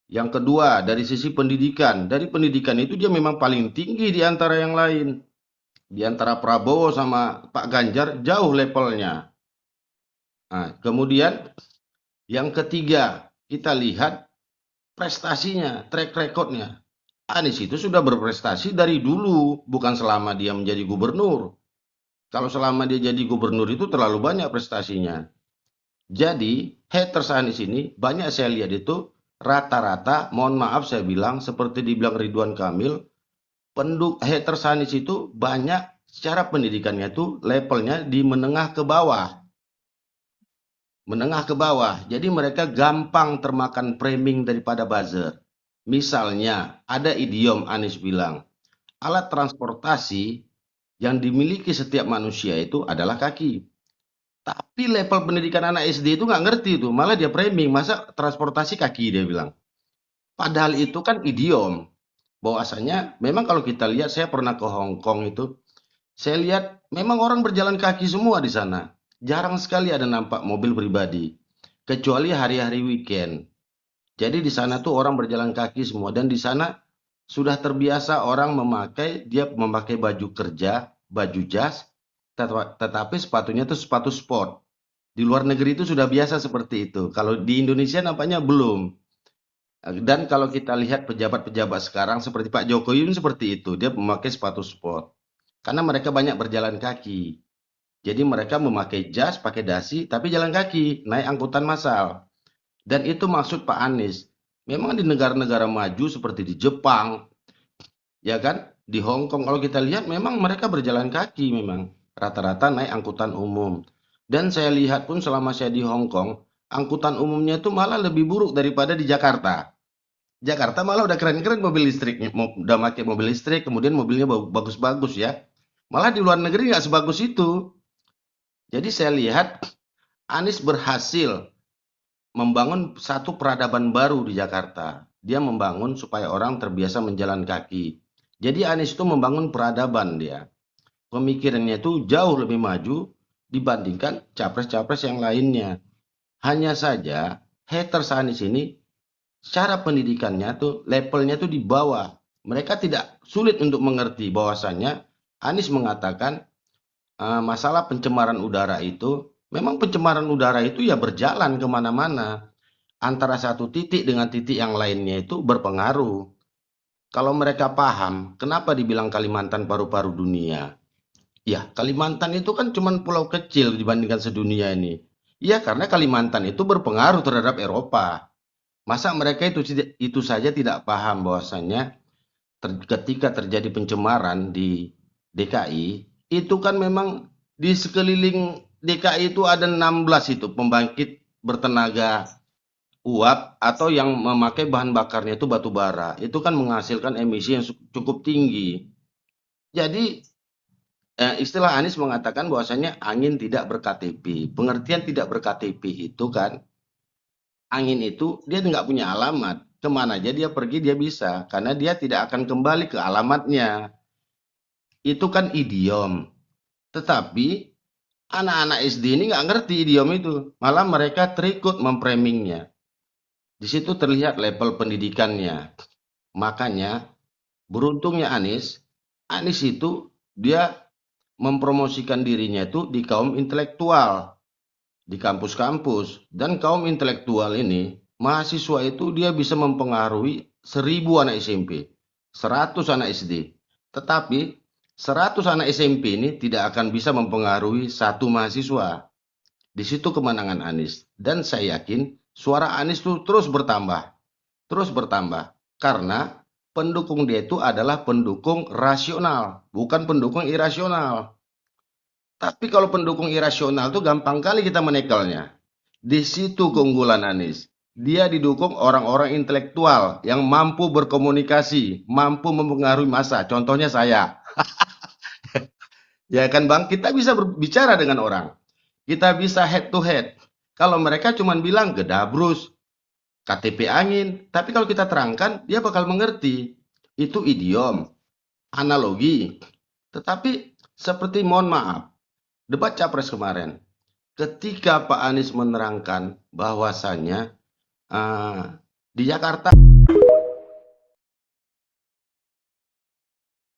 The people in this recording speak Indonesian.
Yang kedua, dari sisi pendidikan. Dari pendidikan itu dia memang paling tinggi di antara yang lain. Di antara Prabowo sama Pak Ganjar jauh levelnya. Nah, kemudian yang ketiga, kita lihat prestasinya, track recordnya. Anies itu sudah berprestasi dari dulu, bukan selama dia menjadi gubernur. Kalau selama dia jadi gubernur itu terlalu banyak prestasinya. Jadi, haters Anies ini banyak saya lihat itu rata-rata, mohon maaf saya bilang, seperti dibilang Ridwan Kamil, haters Anies itu banyak secara pendidikannya itu levelnya di menengah ke bawah. Menengah ke bawah. Jadi mereka gampang termakan framing daripada buzzer. Misalnya, ada idiom Anies bilang, alat transportasi yang dimiliki setiap manusia itu adalah kaki. Tapi level pendidikan anak SD itu nggak ngerti itu, malah dia framing, masa transportasi kaki dia bilang. Padahal itu kan idiom. Bahwasanya memang kalau kita lihat, saya pernah ke Hong Kong itu, saya lihat memang orang berjalan kaki semua di sana. Jarang sekali ada nampak mobil pribadi, kecuali hari-hari weekend. Jadi di sana tuh orang berjalan kaki semua dan di sana sudah terbiasa orang memakai baju kerja, baju jas, tetapi sepatunya tuh sepatu sport. Di luar negeri itu sudah biasa seperti itu. Kalau di Indonesia nampaknya belum. Dan kalau kita lihat pejabat-pejabat sekarang seperti Pak Jokowi ini seperti itu, dia memakai sepatu sport. Karena mereka banyak berjalan kaki. Jadi mereka memakai jas, pakai dasi, tapi jalan kaki, naik angkutan massal. Dan itu maksud Pak Anies. Memang di negara-negara maju seperti di Jepang, ya kan? Di Hong Kong kalau kita lihat memang mereka berjalan kaki memang. Rata-rata naik angkutan umum. Dan saya lihat pun selama saya di Hong Kong, angkutan umumnya itu malah lebih buruk daripada di Jakarta. Jakarta malah udah keren-keren mobil listriknya, udah pakai mobil listrik, kemudian mobilnya bagus-bagus ya. Malah di luar negeri nggak sebagus itu. Jadi saya lihat Anies berhasil membangun satu peradaban baru di Jakarta. Dia membangun supaya orang terbiasa menjalan kaki. Jadi Anies itu membangun peradaban dia. Pemikirannya itu jauh lebih maju dibandingkan capres-capres yang lainnya. Hanya saja haters Anies ini secara pendidikannya tuh levelnya tuh di bawah. Mereka tidak sulit untuk mengerti bahwasannya Anies mengatakan masalah pencemaran udara itu, memang pencemaran udara itu ya berjalan kemana-mana. Antara satu titik dengan titik yang lainnya itu berpengaruh. Kalau mereka paham, kenapa dibilang Kalimantan paru-paru dunia? Ya, Kalimantan itu kan cuma pulau kecil dibandingkan sedunia ini. Ya, karena Kalimantan itu berpengaruh terhadap Eropa. Masa mereka itu saja tidak paham bahwasannya ketika terjadi pencemaran di DKI, itu kan memang di sekeliling DKI itu ada 16 itu pembangkit bertenaga uap atau yang memakai bahan bakarnya itu batu bara. Itu kan menghasilkan emisi yang cukup tinggi. Jadi istilah Anies mengatakan bahwasanya angin tidak berKTP. Pengertian tidak berKTP itu kan angin itu dia nggak punya alamat. Kemana aja dia pergi dia bisa karena dia tidak akan kembali ke alamatnya. Itu kan idiom. Tetapi anak-anak SD ini nggak ngerti idiom itu. Malah mereka terikut memframingnya. Di situ terlihat level pendidikannya. Makanya beruntungnya Anies, Anies itu dia mempromosikan dirinya itu di kaum intelektual, di kampus-kampus. Dan kaum intelektual ini, mahasiswa itu dia bisa mempengaruhi 1.000 anak SMP, 100 anak SD. Tetapi 100 anak SMP ini tidak akan bisa mempengaruhi satu mahasiswa. Di situ kemenangan Anies. Dan saya yakin suara Anies itu terus bertambah. Terus bertambah. Karena pendukung dia itu adalah pendukung rasional, bukan pendukung irasional. Tapi kalau pendukung irasional tuh gampang kali kita menekelnya. Di situ keunggulan Anies. Dia didukung orang-orang intelektual yang mampu berkomunikasi, mampu mempengaruhi massa. Contohnya saya. Ya kan Bang, kita bisa berbicara dengan orang. Kita bisa head to head. Kalau mereka cuma bilang gedabrus, KTP angin. Tapi kalau kita terangkan, dia bakal mengerti. Itu idiom, analogi. Tetapi seperti mohon maaf, debat capres kemarin, ketika Pak Anies menerangkan bahwasannya di Jakarta